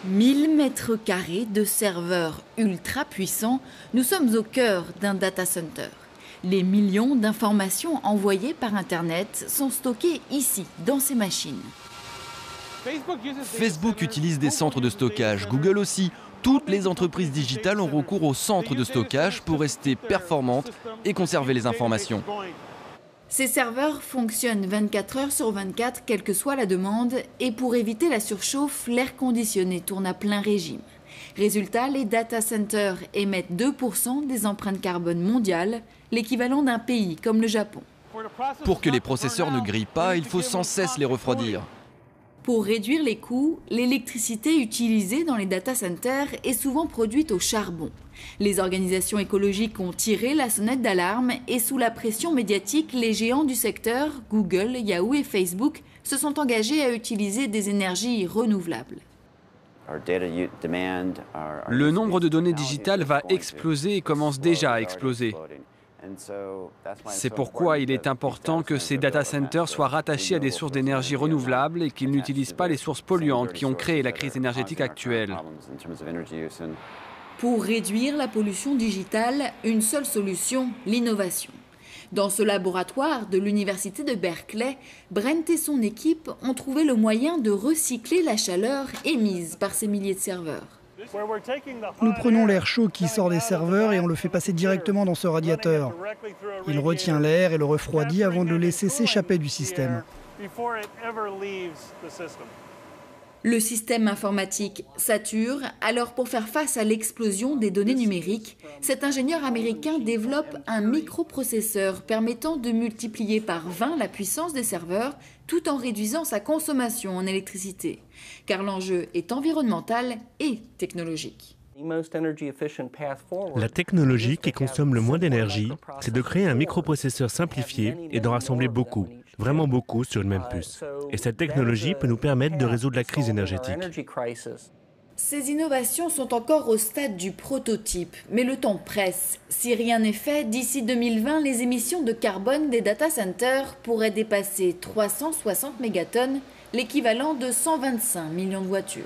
1000 mètres carrés de serveurs ultra puissants, nous sommes au cœur d'un data center. Les millions d'informations envoyées par Internet sont stockées ici, dans ces machines. Facebook utilise des centres de stockage, Google aussi. Toutes les entreprises digitales ont recours aux centres de stockage pour rester performantes et conserver les informations. Ces serveurs fonctionnent 24 heures sur 24, quelle que soit la demande, et pour éviter la surchauffe, l'air conditionné tourne à plein régime. Résultat, les data centers émettent 2% des empreintes carbone mondiales, l'équivalent d'un pays comme le Japon. Pour que les processeurs ne grillent pas, il faut sans cesse les refroidir. Pour réduire les coûts, l'électricité utilisée dans les data centers est souvent produite au charbon. Les organisations écologiques ont tiré la sonnette d'alarme et sous la pression médiatique, les géants du secteur, Google, Yahoo et Facebook, se sont engagés à utiliser des énergies renouvelables. Le nombre de données digitales va exploser et commence déjà à exploser. C'est pourquoi il est important que ces data centers soient rattachés à des sources d'énergie renouvelables et qu'ils n'utilisent pas les sources polluantes qui ont créé la crise énergétique actuelle. Pour réduire la pollution digitale, une seule solution, l'innovation. Dans ce laboratoire de l'université de Berkeley, Brent et son équipe ont trouvé le moyen de recycler la chaleur émise par ces milliers de serveurs. Nous prenons l'air chaud qui sort des serveurs et on le fait passer directement dans ce radiateur. Il retient l'air et le refroidit avant de le laisser s'échapper du système. Le système informatique sature, alors pour faire face à l'explosion des données numériques, cet ingénieur américain développe un microprocesseur permettant de multiplier par 20 la puissance des serveurs tout en réduisant sa consommation en électricité. Car l'enjeu est environnemental et technologique. La technologie qui consomme le moins d'énergie, c'est de créer un microprocesseur simplifié et d'en rassembler beaucoup, vraiment beaucoup sur une même puce. Et cette technologie peut nous permettre de résoudre la crise énergétique. Ces innovations sont encore au stade du prototype, mais le temps presse. Si rien n'est fait, d'ici 2020, les émissions de carbone des data centers pourraient dépasser 360 mégatonnes, l'équivalent de 125 millions de voitures.